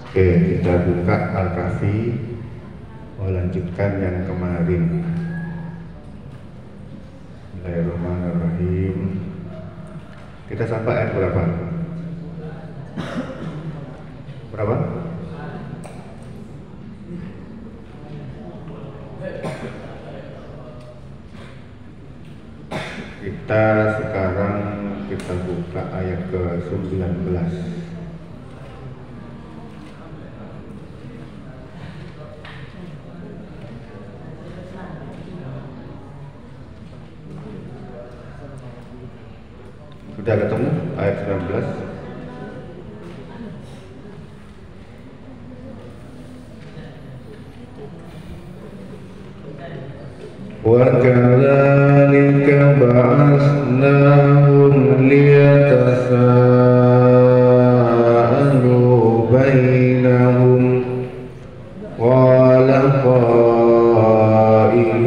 Oke, kita buka Al-Kahfi, melanjutkan yang kemarin. Bismillahirrahmanirrahim. Kita sampai ayat berapa? Berapa? Kita sekarang kita buka ayat ke-19. Sudah ketemu ayat 19? وَكَذَلِكَ بَعَثْنَاهُمْ لِيَتَسَاءَلُوا بَيْنَهُمْ قَالَ قَائِلٌ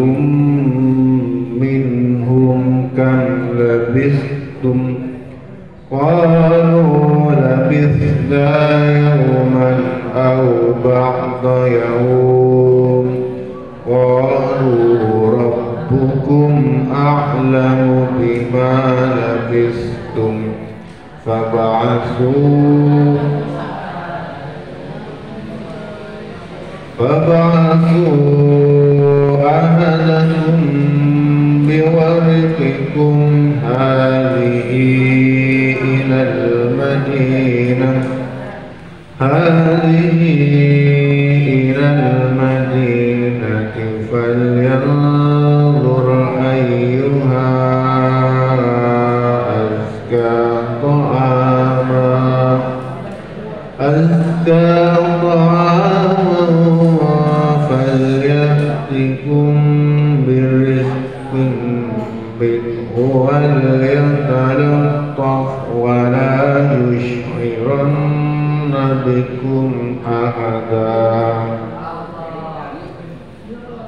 مِّنْهُمْ كَمْ لَبِثْتُمْ قَالُوا لَبِثْنَا يَوْمًا أَوْ بَعْضَ يَوْمٍ قَالُوا رَبُّكُمْ أَعْلَمُ بِمَا لَبِثْتُمْ فَابْعَثُوا أَحَدَكُمْ بِوَرِقِكُمْ هَٰذِهِ إِلَى الْمَدِينَةِ فَلْيَنظُرْ أَيُّهَا أَزْكَىٰ طَعَامًا فَلْيَأْتِكُم بِرِزْقٍ مِّنْهُ وَلْيَتَلَطَّفْ وَلَا يُشْعِرَنَّ بِكُمْ أَحَدًا.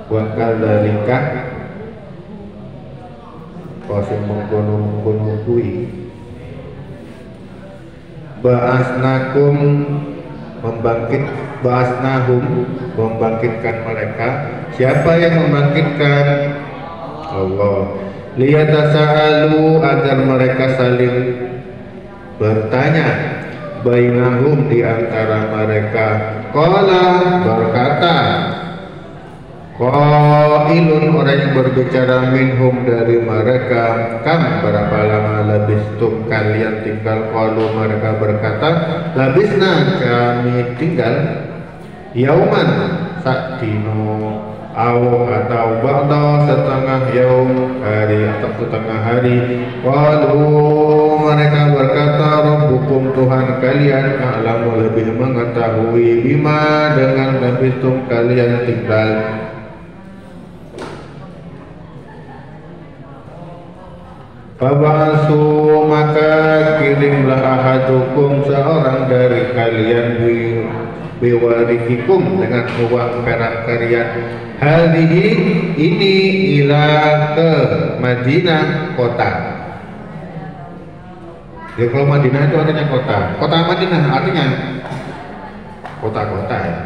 Wa kadzalika kose mengkono-mengkono kuwi ba'asnakum membangkitkan mereka. Siapa yang membangkitkan? Allah. Liyatasa'alu, agar mereka saling bertanya, bainahum, di antara mereka. Qala, berkata, qailun, orang yang berbicara, minhum, dari mereka, kam, berapa lama labistum kalian tinggal? Qalu, mereka berkata, labisna, kami tinggal yauman, sakdino, atau ba'da, setengah yaum, hari atau setengah hari. Qalu, mereka berkata, Rabbukum, Tuhan kalian, a'lamu, lebih mengetahui, bima, dengan labistum kalian tinggal. Fab'asu, maka kirimlah ahadukum, seorang dari kalian, biwarikikum, dengan uang perak kalian, hadhihi, ini, ila, ke Madinah, kota. Ya, kalau Madinah itu artinya kota. Kota Madinah artinya kota-kota ya.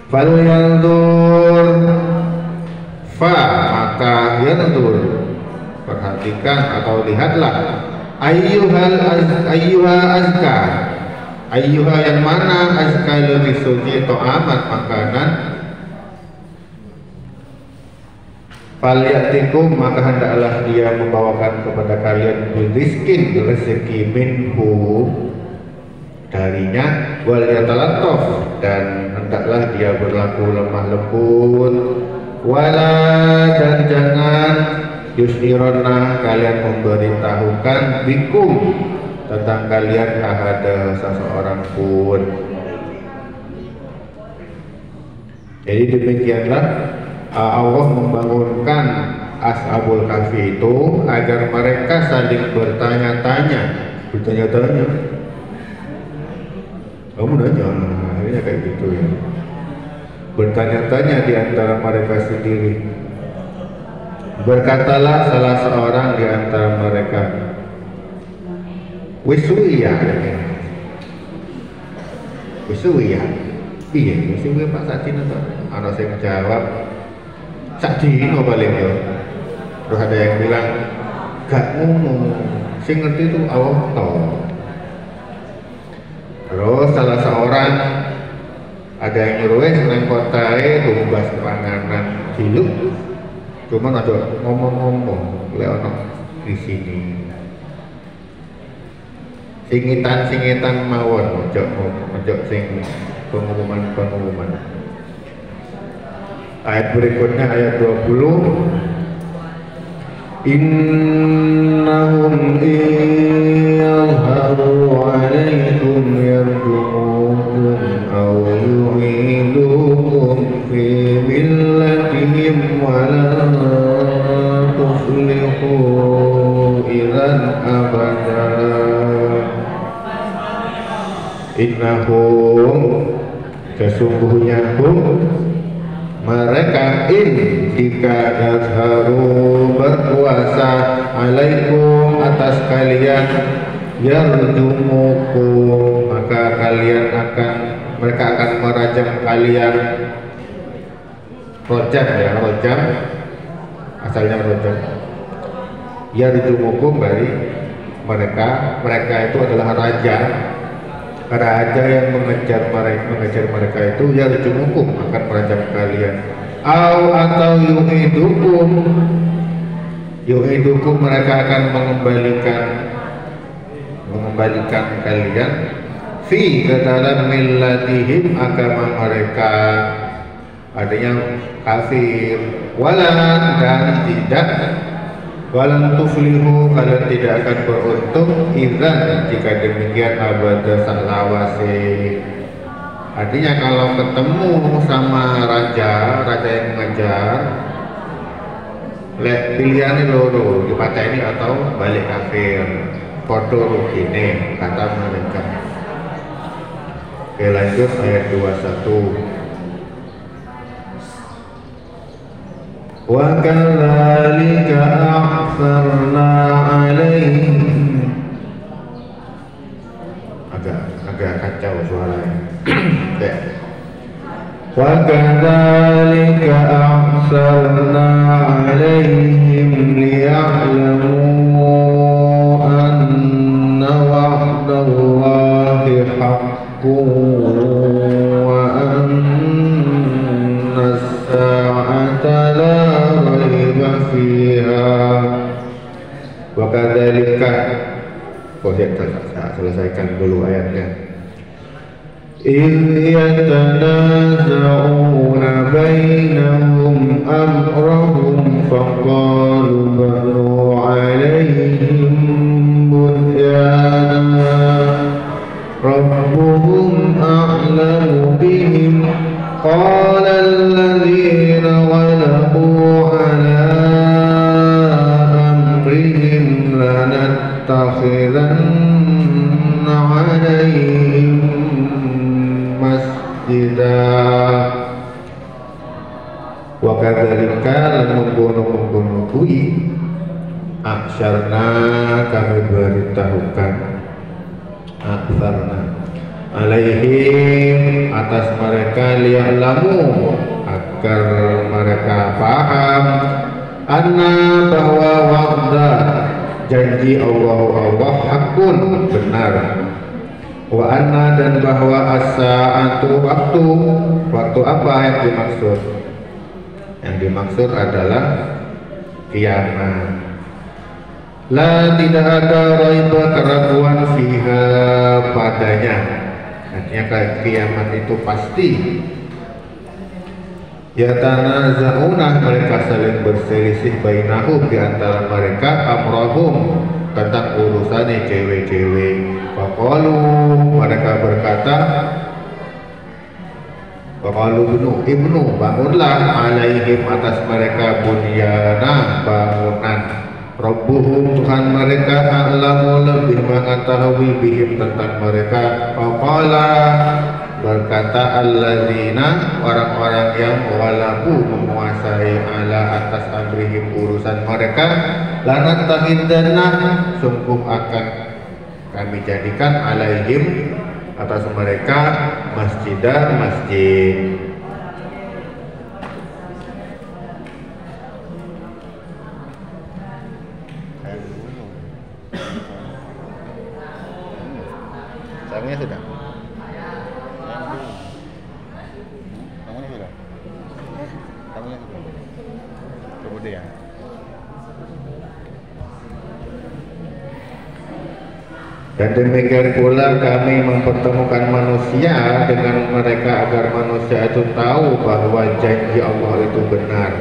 Fal yanzur, maka yanzur, perhatikan atau lihatlah, ayyuha azka, ayyuha yang mana, azka lebih suci, ta'aman, makanan. Falyatikum, maka hendaklah dia membawakan kepada kalian rizkin, rezeki, minhu, darinya, wal yatalattaf, dan hendaklah dia berlaku lemah lembut, wala, dan jangan, yusirona, kalian memberitahukan, bikum, tentang kalian, ahada, seseorang pun. Jadi demikianlah Allah membangunkan Ashabul Kahfi itu agar mereka saling bertanya-tanya. Kamu nanya, akhirnya kayak gitu ya. Bertanya-tanya di antara mereka sendiri. Berkatalah salah seorang di antara mereka, Wisuya, wis suwi ya. Piye wis suwi Pak Sadina to? Ana sing jawab sak dino paling yo. Terus ada yang bilang gak ngono, sing ngerti itu Allah toh. Terus salah seorang ada yang nyuruh senang kotae tumbas panganan hiluk, cuman ada ngomong-ngomong leono di sini. Singitan mawon, ojo sing pengumuman. Ayat berikutnya ayat 20. Innahum yadharu alaikum yarjumukum aw yu'idukum fi millatihim wa lan tuflihu idzan abada. Innahum sesungguhnya mereka jika yazharu berkuasa alaikum atas kalian yarjumukum maka mereka akan merajam kalian. Rojam asalnya rojam. Yarjumukum dari mereka itu adalah raja yang mengejar mereka itu yarjumukum akan merajam kalian. Atau yuhidukum mereka akan mengembalikan kalian fi ke dalam millatihim agama mereka, adanya kafir. Walan tuflihu kalian tidak akan beruntung idzan jika demikian abada salawase. Artinya kalau ketemu sama raja yang mengejar, pilihannya loro, dipateni atau balik kafir. Podo rugine kata mereka. Oke, lanjut ayat 21. Wa kadzalika a'tharna 'alaihim. Agak kacau suaranya. Wa kadzalika a'tharna 'alaihim liya'lamu anna wa'dallahi haqqun wa anna as-sa'ata la raiba fiha. Wa kadzalika selesaikan dulu ayatnya. إذ يتنازعون بينهم أمرهم فقالوا بنوا عليهم بنيانا ربهم أعلم بهم قال الذين غلبوا على أمرهم لنتخذن عليهم wa kadzalika lan mengkono kuwi aksarna kami beritahukan aksarna alaihim atas mereka liya'lamu agar mereka paham anna bahwa wa'da janji Allah hakun benar wa anna dan bahwa as-sa'atu waktu apa yang dimaksud? Yang dimaksud adalah kiamat. La tidak ada raiba keraguan fiha padanya. Artinya kiamat itu pasti. Ya tanaza'una mereka saling berselisih bainahum di antara mereka amrahum tentang urusan cewek-cewek. Faqalu mereka berkata faqalu ibnu bangunlah alaihim atas mereka bunyana bangunan Rabbuhum Tuhan mereka a'lamu lebih mengetahui bihim tentang mereka. Faqala berkata alladzina orang-orang yang walaku menguasai ala atas amrihim urusan mereka lanat tahidana sungguh akan kami jadikan alaihim atas mereka masjidan masjid. Sarungnya sudah? Sarungnya sudah? Sarungnya sudah? Kemudian dan demikian pula kami mempertemukan manusia dengan mereka agar manusia itu tahu bahwa janji Allah itu benar,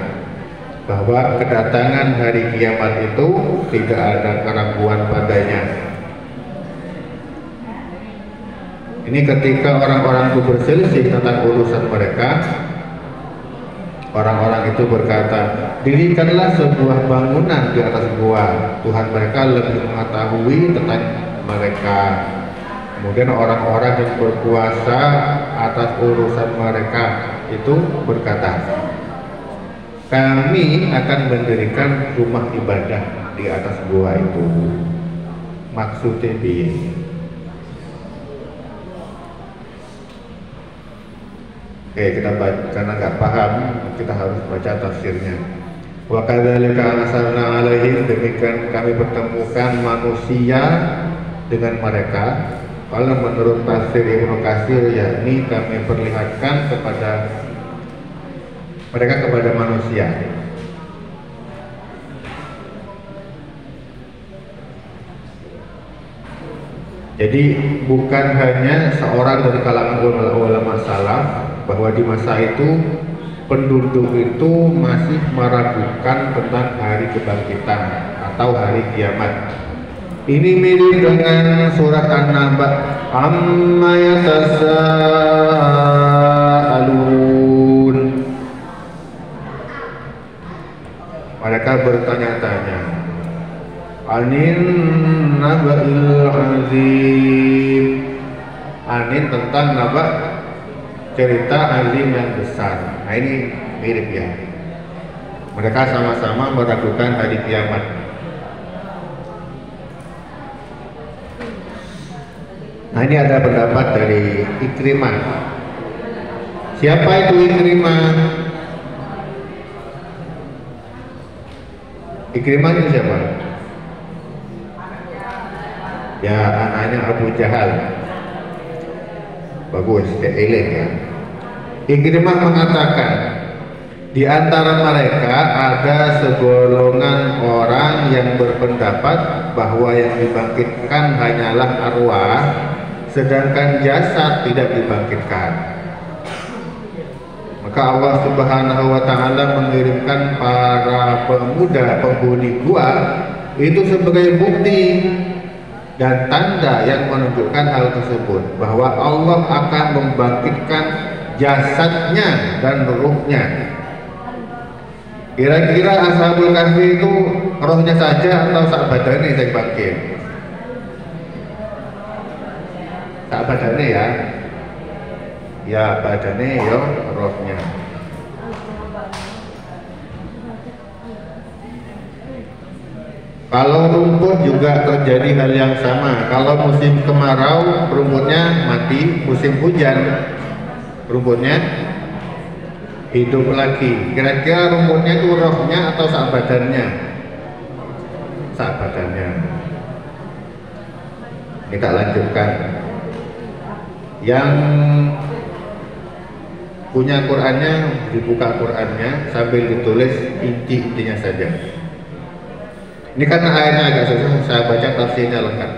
bahwa kedatangan hari kiamat itu tidak ada keraguan padanya. Ini ketika orang-orang itu berselisih tentang urusan mereka, orang-orang itu berkata, dirikanlah sebuah bangunan di atas gua, Tuhan mereka lebih mengetahui tentang mereka. Kemudian orang-orang yang berkuasa atas urusan mereka itu berkata, kami akan mendirikan rumah ibadah di atas gua itu. Maksudnya biye. Oke, kita baca, karena nggak paham kita harus baca tafsirnya. Wa kadzalika arsalna alaihim, demikian kami pertemukan manusia dengan mereka. Kalau menurut tafsir Ibnu Katsir, yakni kami perlihatkan kepada mereka kepada manusia. Jadi bukan hanya seorang dari kalangan ulama salaf, bahwa di masa itu penduduk itu masih meragukan tentang hari kebangkitan atau hari kiamat. Ini mirip dengan surat An-Naba, amma yatasaalun. Mereka bertanya-tanya, anin naba'il azim. Anin tentang naba, cerita azim yang besar. Nah ini mirip ya. Mereka sama-sama meragukan hari kiamat. Nah ini ada pendapat dari Ikrimah. Siapa itu Ikrimah? Ikrimah itu siapa? Ya anaknya Abu Jahal. Bagus, eling ya. Ikrimah mengatakan, di antara mereka ada segolongan orang yang berpendapat bahwa yang dibangkitkan hanyalah arwah, sedangkan jasad tidak dibangkitkan. Maka Allah Subhanahu wa Ta'ala mengirimkan para pemuda penghuni gua itu sebagai bukti dan tanda yang menunjukkan hal tersebut, bahwa Allah akan membangkitkan jasadnya dan ruhnya. Kira-kira Ashabul Kahfi itu rohnya saja atau sak badannya yang bangkit? Sak badannya ya? Ya badannya ya rohnya. Kalau rumput juga terjadi hal yang sama. Kalau musim kemarau rumputnya mati, musim hujan rumputnya hidup lagi. Kira-kira rumputnya itu rohnya atau sak badannya? Sak badannya. Kita lanjutkan. Yang punya Qurannya dibuka Qurannya sambil ditulis inti-intinya saja. Ini karena ayatnya agak susah, saya baca tafsirnya lengkap.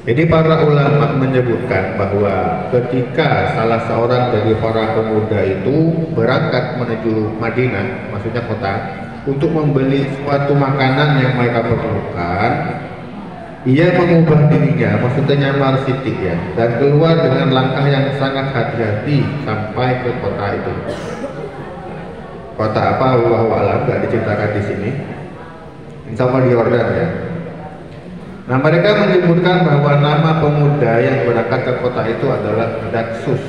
Jadi para ulama menyebutkan bahwa ketika salah seorang dari para pemuda itu berangkat menuju Madinah, maksudnya kota, untuk membeli suatu makanan yang mereka perlukan, ia mengubah dirinya, maksudnya nyamar sidik ya, dan keluar dengan langkah yang sangat hati-hati sampai ke kota itu. Kota apa? Wallahu a'lam, nggak diceritakan di sini. Insya Allah di Yordan ya. Nah mereka menyebutkan bahwa nama pemuda yang berangkat ke kota itu adalah Daksus.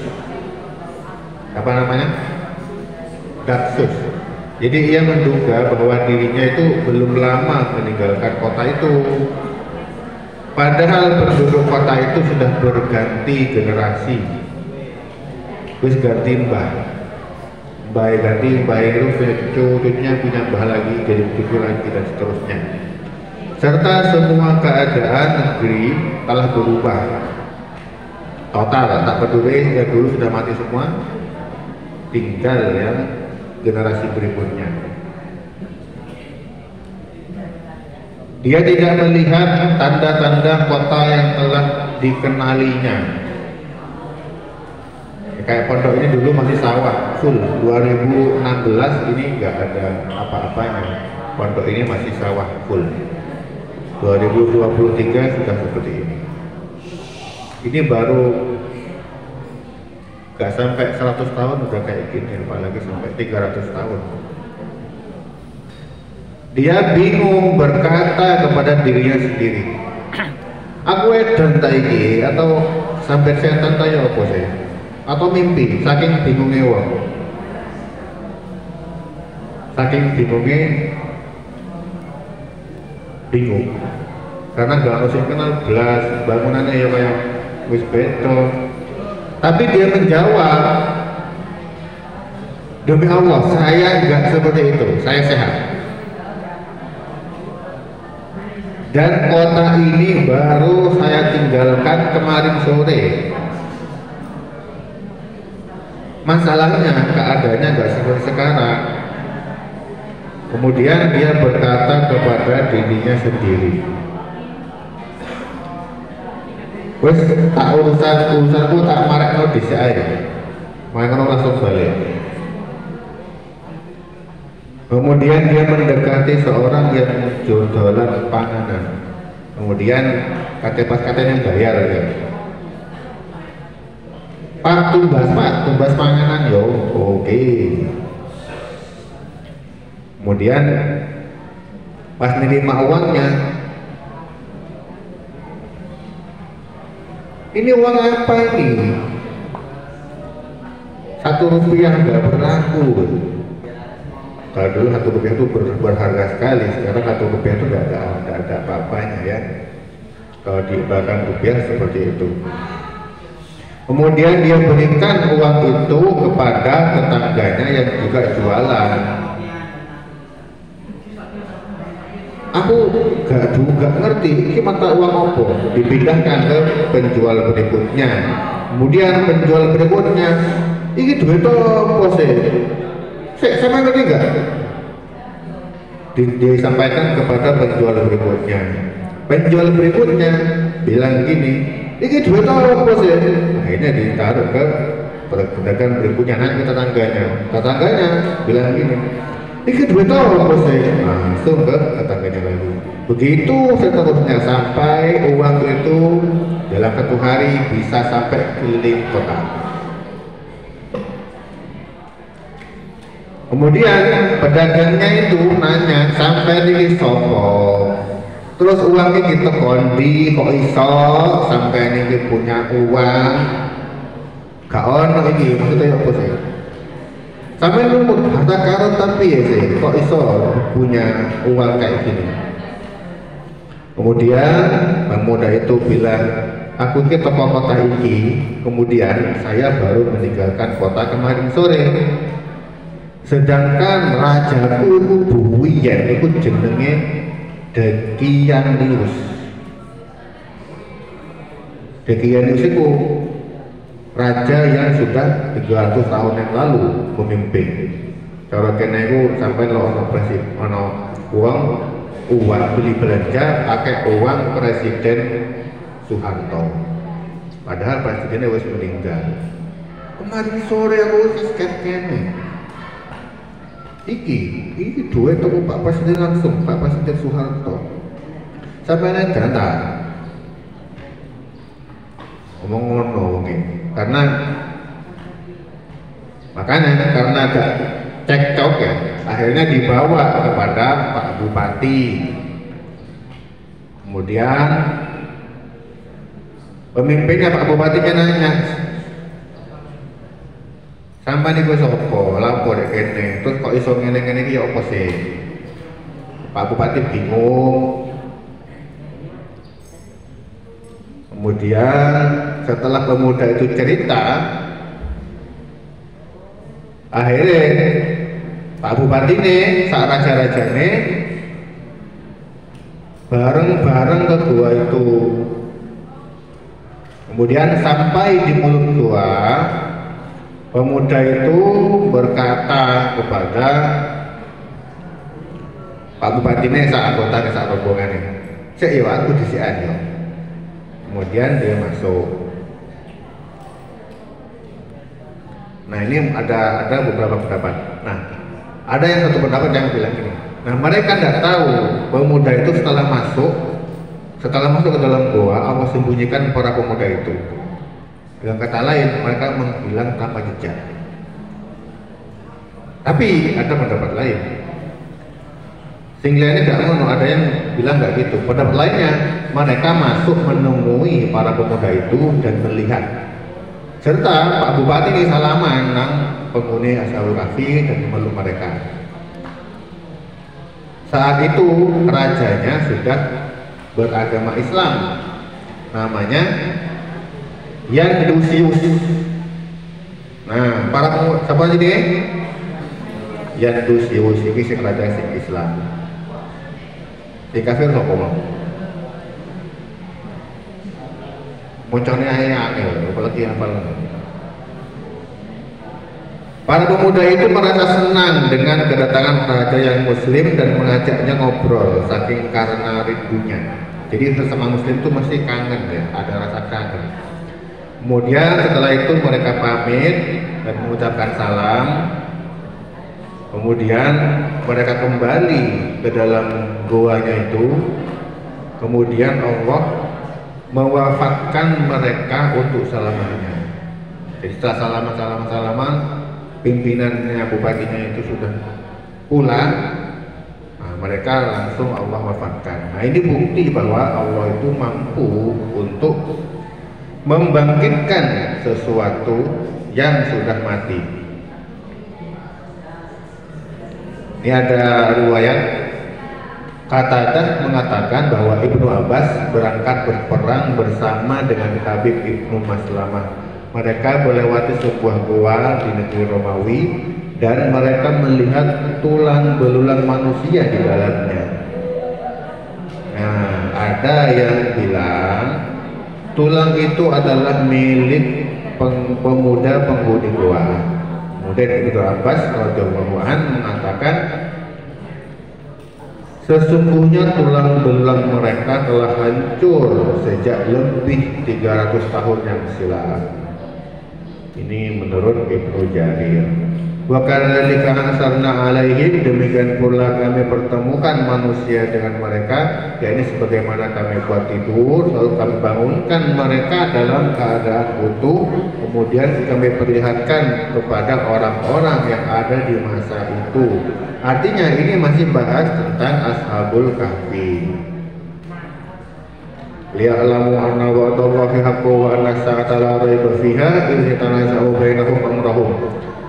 Apa namanya? Daksus. Jadi ia menduga bahwa dirinya itu belum lama meninggalkan kota itu. Padahal penduduk kota itu sudah berganti generasi. Wis ganti mbah ganti mbah itu punya cucunya punya mbah lagi, jadi cucu lagi dan seterusnya. Serta semua keadaan negeri telah berubah total, tak peduli ya dulu sudah mati semua, tinggal yang generasi berikutnya. Dia tidak melihat tanda-tanda kota yang telah dikenalinya. Kayak pondok ini dulu masih sawah full. 2016 ini nggak ada apa-apanya. Pondok ini masih sawah full. 2023 sudah seperti ini. Ini baru nggak sampai 100 tahun udah kayak gini, apalagi sampai 300 tahun. Dia bingung berkata kepada dirinya sendiri, aku edan ta iki atau sampai setan ta ya apa saya? Atau mimpi, saking bingungnya wong. Saking bingungnya bingung. Karena gak harus kenal belas, bangunannya ya kayak wis beda. Tapi dia menjawab, demi Allah, saya nggak seperti itu, saya sehat. Dan kota ini baru saya tinggalkan kemarin sore. Masalahnya keadaannya nggak seperti sekarang. Kemudian dia berkata kepada dirinya sendiri, wes tak urusanku tak marekno dhisik ae. Marekno langsung balik. Kemudian dia mendekati seorang yang jualan panganan. Kemudian pas katanya bayar ya. Pak, tumbas panganan yo. Oke. Kemudian pas nerima uangnya, ini uang apa ini? 1 rupiah nggak berlaku. Kalau dulu 1 rupiah itu berharga sekali, sekarang 1 rupiah itu nggak ada apa-apanya ya. Kalau diibaratkan rupiah seperti itu. Kemudian dia berikan uang itu kepada tetangganya yang juga jualan. Aku gak ngerti ini mata uang apa. Dipindahkan ke penjual berikutnya. Kemudian penjual berikutnya, ini duit apa sih? Sama ngerti nggak? Disampaikan kepada penjual berikutnya. Penjual berikutnya bilang gini, ini duit apa sih? Akhirnya ditaruh ke pedagang berikutnya, nanti ke tetangganya. Tetangganya bilang gini, ini duit apa sih? Langsung ke tetangganya lagi. Begitu seterusnya sampai uang itu dalam 1 hari bisa sampai keliling kota. Kemudian pedagangnya itu nanya, sampai di sopo, terus uangnya kita kondi kok iso sampai ini punya uang, gak ono ini maksudnya apa sih? Sampai lumut harta karun tapi ya sih, kok iso punya uang kayak gini? Kemudian pemuda itu bilang, aku ke toko kota ini, kemudian saya baru meninggalkan kota kemarin sore. Sedangkan rajaku itu Buwiyen itu jenenge Dekianius. Dekianius itu raja yang sudah 300 tahun yang lalu memimpin. Cara kene itu sampai lo ono presiden, ono uang beli belanja pakai uang Presiden Soeharto. Padahal presidennya wis meninggal. Kemarin sore aku wis kene. Iki duit tuh Pak Presiden langsung, Pak Presiden Soeharto. Sampai nek data. Ngomong ngono nggih. Makanya karena ada cekcok ya, akhirnya dibawa kepada Pak Bupati. Kemudian pemimpinnya Pak Bupatinya nanya, sampai nih gue sopo, lapor ya kene, terus kok iso ngene-ngene iki ya apa sih? Pak Bupati bingung. Kemudian setelah pemuda itu cerita, akhirnya Pak Bupati nih, saat raja-raja nih bareng-bareng ke gua itu. Kemudian sampai di mulut gua, pemuda itu berkata kepada Pak Bupati nih, saat anggota nih, saat rombongan nih, "Cek ya aku disian ya." Kemudian dia masuk. Nah ini ada beberapa pendapat. Nah ada yang satu pendapat yang bilang gini. Nah mereka tidak tahu pemuda itu setelah masuk ke dalam goa, Allah sembunyikan para pemuda itu. Dengan kata lain mereka menghilang tanpa jejak. Tapi ada pendapat lain. Sehingga ini tidak mau, ada yang bilang nggak gitu. Pendapat lainnya, mereka masuk menemui para pemuda itu dan melihat. Serta Pak Bupati ini salaman nang penghuni Ashabul Kahfi dan memeluk mereka. Saat itu rajanya sudah beragama Islam, namanya Yandusius. Nah, para pemuda siapa sih dia? Yandusius ini si raja Islam. Di kafir kok ngomong. Mocornya angel, apalagi apa? Para pemuda itu merasa senang dengan kedatangan raja yang muslim dan mengajaknya ngobrol saking karena rindunya. Jadi sesama muslim itu mesti kangen ya, ada rasa kangen. Kemudian setelah itu mereka pamit dan mengucapkan salam. Kemudian mereka kembali ke dalam goanya itu. Kemudian Allah mewafatkan mereka untuk selamanya. Jadi setelah salaman, pimpinannya, bupatinya itu sudah pulang. Nah, mereka langsung Allah wafatkan. Nah ini bukti bahwa Allah itu mampu untuk membangkitkan sesuatu yang sudah mati. Ini ada riwayat Qatadah mengatakan bahwa Ibnu Abbas berangkat berperang bersama dengan Habib Ibnu Maslamah. Mereka melewati sebuah gua di negeri Romawi dan mereka melihat tulang belulang manusia di dalamnya. Nah, ada yang bilang tulang itu adalah milik pemuda penghuni gua. Kemudian Ibnu Abbas radhiyallahu anhu mengatakan, sesungguhnya tulang belulang mereka telah hancur sejak lebih 300 tahun yang silam. Ini menurut Ibnu Jarir. Wa kadzalika ansarna alaihim, demikian pula kami pertemukan manusia dengan mereka, yakni sebagaimana kami buat tidur lalu kami bangunkan mereka dalam keadaan utuh, kemudian kami perlihatkan kepada orang-orang yang ada di masa itu. Artinya ini masih bahas tentang Ashabul Kahfi. Liya'lamu anna wa'dallahi haqqun wa anna as-sa'ata la raiba fiha idh yatanaza'u bainahum amrahum,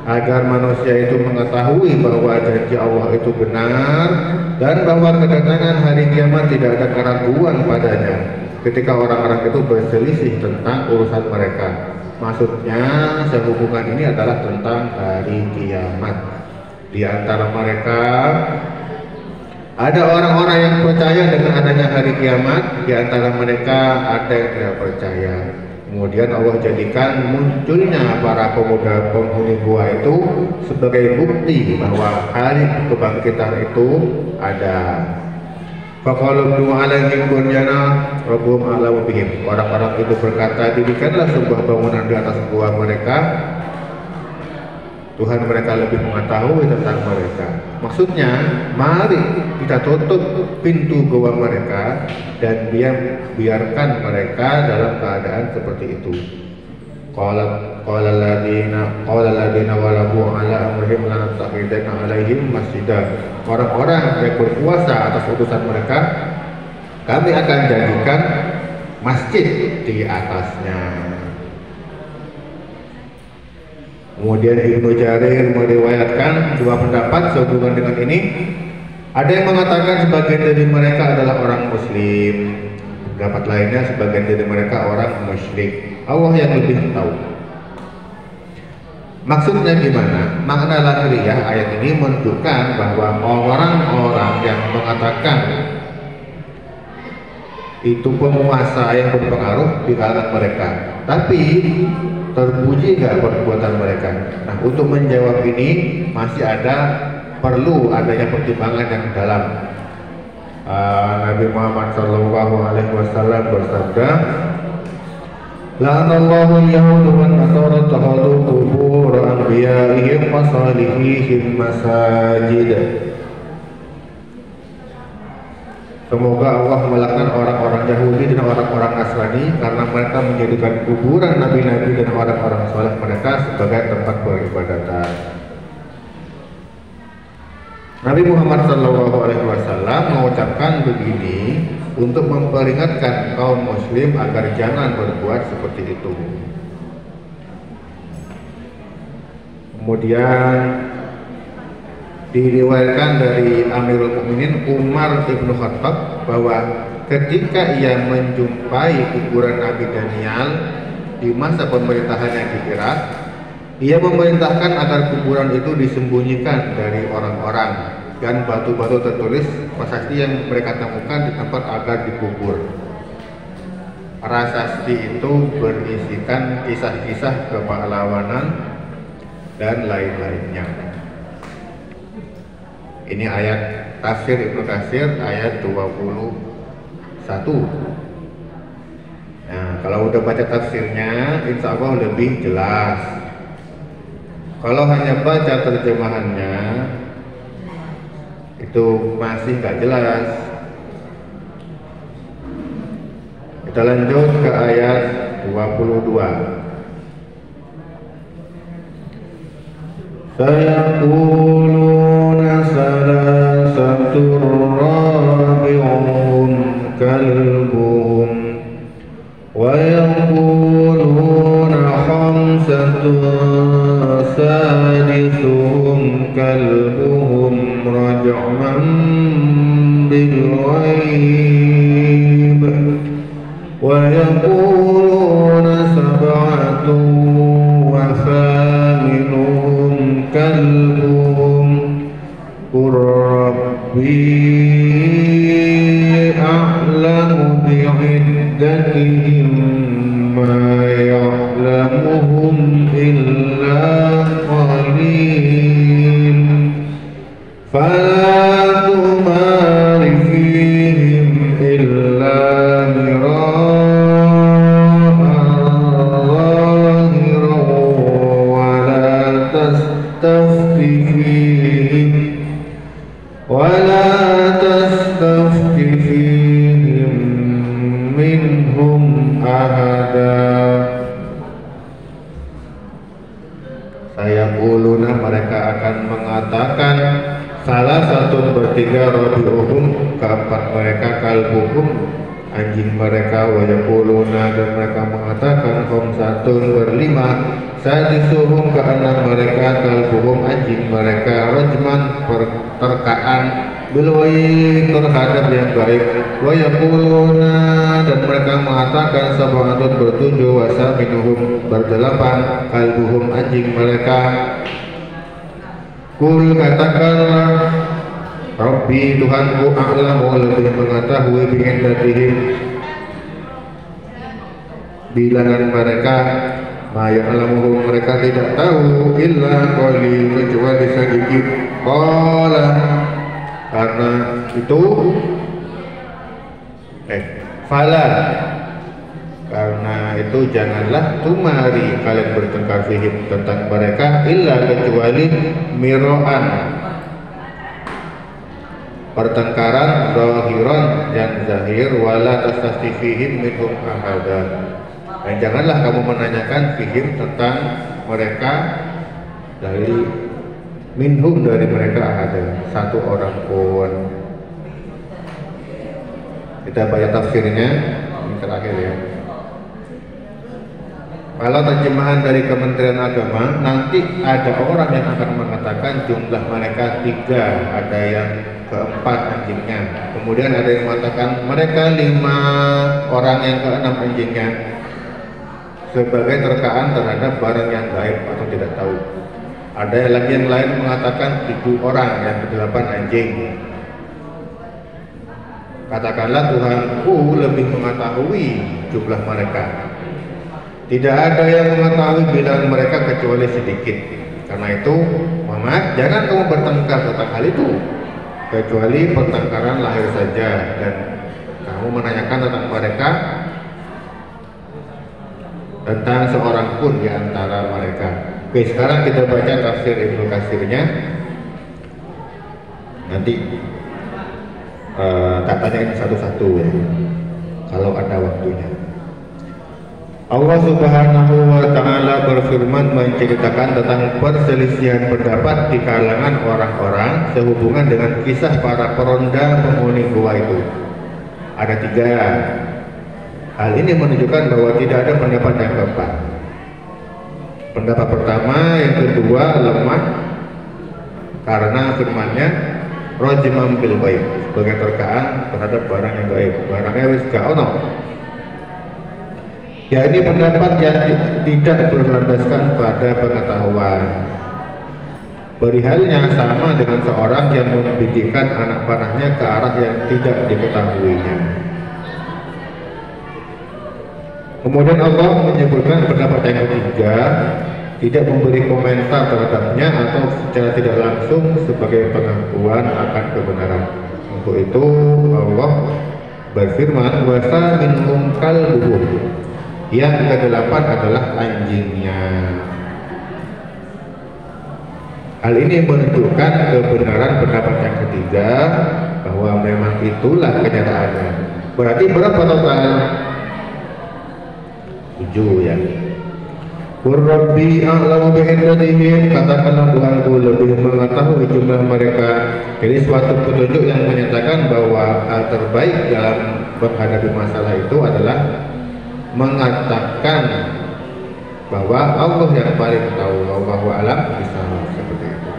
agar manusia itu mengetahui bahwa janji Allah itu benar dan bahwa kedatangan hari kiamat tidak ada keraguan padanya ketika orang-orang itu berselisih tentang urusan mereka. Maksudnya sehubungan ini adalah tentang hari kiamat. Di antara mereka ada orang-orang yang percaya dengan adanya hari kiamat, di antara mereka ada yang tidak percaya. Kemudian Allah jadikan munculnya para pemuda penghuni gua itu sebagai bukti bahwa hari kebangkitan itu ada. Faqalu alaihim bunyana rabbuhum a'lamu bihim. Orang-orang itu berkata, dirikanlah sebuah bangunan di atas gua mereka, Tuhan mereka lebih mengetahui tentang mereka. Maksudnya, mari kita tutup pintu gua mereka dan biarkan mereka dalam keadaan seperti itu. Qala alladziina walabu ala amrihim lanattakhidanna alaihim masjidan. Orang-orang yang berkuasa atas utusan mereka, kami akan jadikan masjid di atasnya. Kemudian Ibnu Jarir meriwayatkan dua pendapat sehubungan dengan ini. Ada yang mengatakan sebagian dari mereka adalah orang muslim, pendapat lainnya sebagian dari mereka orang musyrik. Allah yang lebih tahu. Maksudnya gimana? Makna lahiriah ayat ini menunjukkan bahwa orang-orang yang mengatakan itu penguasa yang berpengaruh di kalangan mereka, tapi terpuji gak perbuatan mereka? Nah, untuk menjawab ini masih perlu adanya pertimbangan yang dalam. Nabi Muhammad SAW bersabda, La'anallahu al-yahuda wan nasara takhadhu qubur anbiya'ihim wa salihihim masajid. Semoga Allah melaknat orang-orang Yahudi dan orang-orang Nasrani karena mereka menjadikan kuburan nabi-nabi dan orang-orang saleh mereka sebagai tempat peribadatan. Nabi Muhammad SAW mengucapkan begini untuk memperingatkan kaum muslim agar jangan berbuat seperti itu. Kemudian diriwayatkan dari Amirul Mukminin Umar bin Khattab bahwa ketika ia menjumpai kuburan Nabi Daniel di masa pemerintahannya di Irak, ia memerintahkan agar kuburan itu disembunyikan dari orang-orang dan batu-batu tertulis prasasti yang mereka temukan di tempat agar dikubur. Prasasti itu berisikan kisah-kisah kepahlawanan dan lain-lainnya. Ini ayat tafsir Ibnu Katsir ayat 21. Nah, kalau udah baca tafsirnya, insya Allah lebih jelas. Kalau hanya baca terjemahannya, itu masih nggak jelas. Kita lanjut ke ayat 22. Sayaquluna salasatur rabi'uhum kalbuhum wa yaquluna khamsatun sadisuhum kalbuhum raj'man bil ghaib wa yaquluna sab'atun wa thaminuhum kalbuhum qur rabbi a'lamu bi'iddatihim ma ya'lamuhum illa qalil fala tumari fihim illa mira'an zahiran wa la tastafti fihim minhum ahada. Sayaquluna, mereka akan mengatakan, salah satu bertiga rabi'uhum, keempat mereka kalbuhum, anjing mereka, wa yaquluna, dan mereka mengatakan khamsatun berlima, sadisuhum, keenam mereka, kalbuhum, anjing mereka, rajman, perterkaan, bilwai, terhadap yang baik, wa yaquluna, dan mereka mengatakan sab'atun bertujuh, wa saminuhum berdelapan, kalbuhum, anjing mereka. Kul, katakanlah, Rabbi, Tuhanku, a'lamu, lebih mengetahui bi'iddatihim, bilangan mereka, ma ya'lamuhum, mereka tidak tahu, illa qalil, kecuali sedikit. Qala, karena itu fala, karena itu janganlah tumari kalian bertengkar fihim tentang mereka, illa kecuali miro'an, pertengkaran zahiran yang zahir, wala tastafti fihim minhum ahada, dan janganlah kamu menanyakan fihim tentang mereka dari minhum, dari mereka ahada, satu orang pun. Kita baca tafsirnya, ini terakhir ya. Kalau terjemahan dari Kementerian Agama, nanti ada orang yang akan mengatakan jumlah mereka 3, ada yang keempat anjingnya. Kemudian ada yang mengatakan mereka 5 orang yang keenam anjingnya, sebagai terkaan terhadap barang yang gaib atau tidak tahu. Ada lagi yang lain mengatakan 7 orang yang ke-8 anjing. Katakanlah Tuhanku lebih mengetahui jumlah mereka. Tidak ada yang mengetahui bilangan mereka kecuali sedikit. Karena itu, Muhammad, jangan kamu bertengkar tentang hal itu, kecuali pertengkaran lahir saja, dan kamu menanyakan tentang mereka tentang seorang pun di antara mereka. Oke, sekarang kita baca tafsir Ibnu Katsirnya. Nanti tak tanyain satu-satu ya, kalau ada waktunya. Allah Subhanahu wa Ta'ala berfirman menceritakan tentang perselisihan pendapat di kalangan orang-orang sehubungan dengan kisah para peronda penghuni gua itu. Ada 3. Hal ini menunjukkan bahwa tidak ada pendapat yang keempat. Pendapat pertama, yang kedua lemah karena firmannya rajimam bil ghaib, sebagai terkaan terhadap barang yang gaib. Barangnya wis gak ono. Ya, ini pendapat yang tidak berlandaskan pada pengetahuan. Perihalnya sama dengan seorang yang membidikan anak panahnya ke arah yang tidak diketahuinya. Kemudian Allah menyebutkan pendapat yang ketiga, tidak memberi komentar terhadapnya atau secara tidak langsung sebagai pengakuan akan kebenaran. Untuk itu Allah berfirman, wasa minhum kalbuhum. Yang ke-8 adalah anjingnya. Hal ini menunjukkan kebenaran pendapat yang ketiga, bahwa memang itulah kenyataannya. Berarti berapa total? 7 ya. Rabbi a'lamu bi'iddatihim, katakanlah Tuhanku lebih mengetahui jumlah mereka. Jadi suatu petunjuk yang menyatakan bahwa hal terbaik dalam menghadapi masalah itu adalah mengatakan bahwa Allah yang paling tahu, wallahu a'lam bishawab, seperti itu.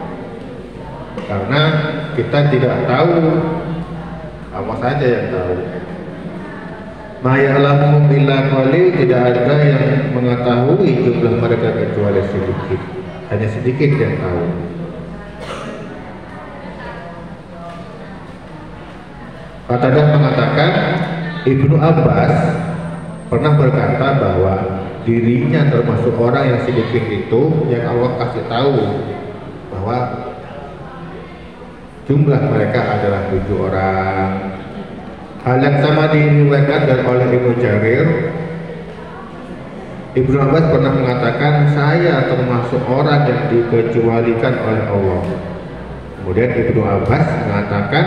Karena kita tidak tahu, Allah saja yang tahu. Ma ya'lamu illa qalil, tidak ada yang mengetahui jumlah mereka kecuali sedikit. Hanya sedikit yang tahu. Qatadah mengatakan Ibnu Abbas pernah berkata bahwa dirinya termasuk orang yang sedikit itu yang Allah kasih tahu bahwa jumlah mereka adalah 7 orang. Hal yang sama diriwayatkan dan oleh Ibnu Jarir. Ibnu Abbas pernah mengatakan, saya termasuk orang yang dikecualikan oleh Allah. Kemudian Ibnu Abbas mengatakan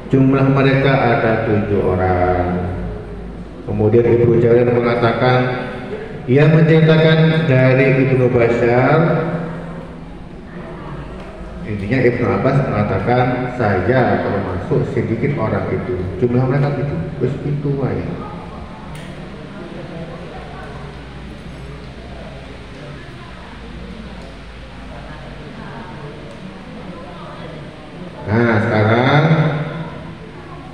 jumlah mereka ada 7 orang. Kemudian Ibnu Jarir mengatakan, ia menceritakan dari Ibnu Bashar. Intinya Ibnu Abbas mengatakan, saya termasuk sedikit orang itu. Jumlah mereka itu, terus itu aja. Nah, sekarang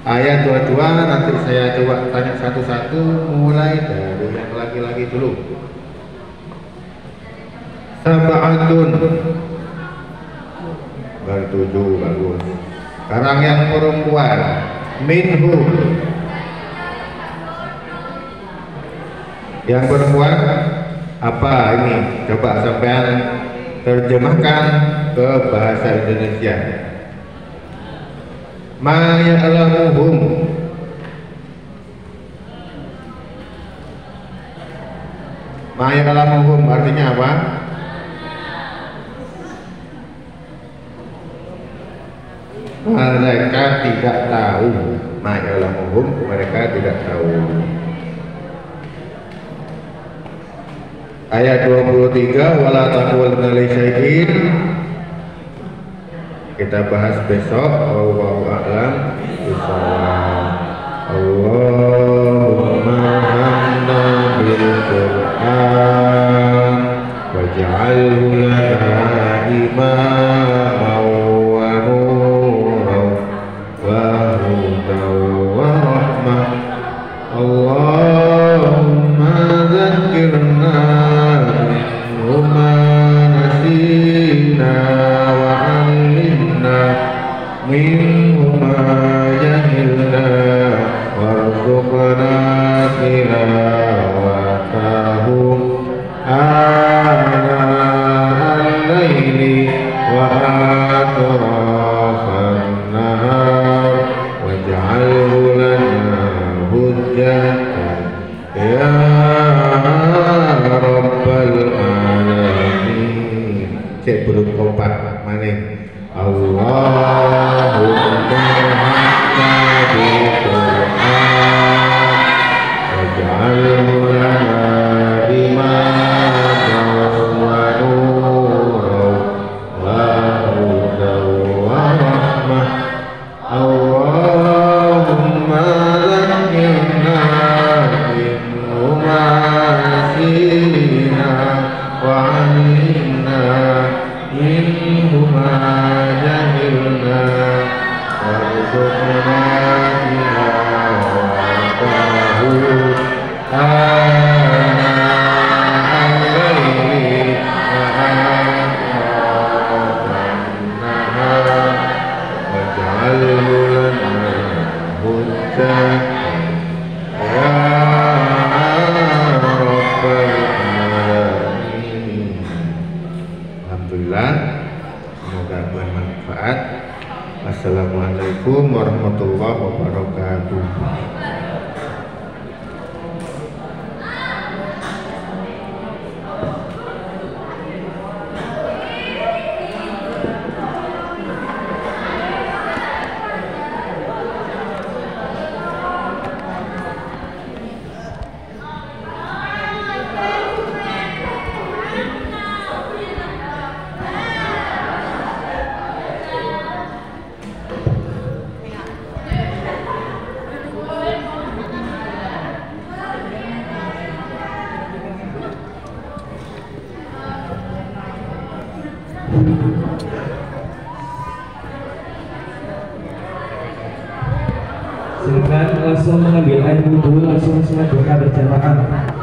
ayat 22 nanti saya coba tanya satu-satu, mulai dari yang laki-laki dulu. Sab'atun, baru 7, bagus. Sekarang yang perempuan, minhu. Yang perempuan apa ini? Coba sampean terjemahkan ke bahasa Indonesia. Ma ya'lamuhum. Ma ya'lamuhum artinya apa? Mereka tidak tahu. Ma ya'lamuhum, mereka tidak tahu. Ayat 23, wala taqulna li syai'in, kita bahas besok. Wallahu a'lam bishawab. Allahumma hamna bil Qur'an waj'alhu lana imaman wa nuran wa hudan wa rahmah. Allahumma dzakkirna minhu ma nasina wa 'allimna minhu ma jahilna warzuqna tilawatahu ana al-laili wa atrafan nahar waj'alhu lana hujjatan ya rabbal alamin. Cek buruk kompak maning. Allahumma hakka bi-Qur'an waj'alhu lana imaman wa nuran wa hudan wa rahmah. Allahumma dzakkirna minhu ma nasina wa 'allimna minhu ma jahilna warzuqna tilawatahu ana al-laili wa atrafan nahar waj'alhu lana hujjatan ya rabbal alamin. Alhamdulillah, semoga bermanfaat. Assalamualaikum warahmatullahi wabarakatuh. Silakan langsung mengambil air wudhu, langsung sholat duha berjamaah.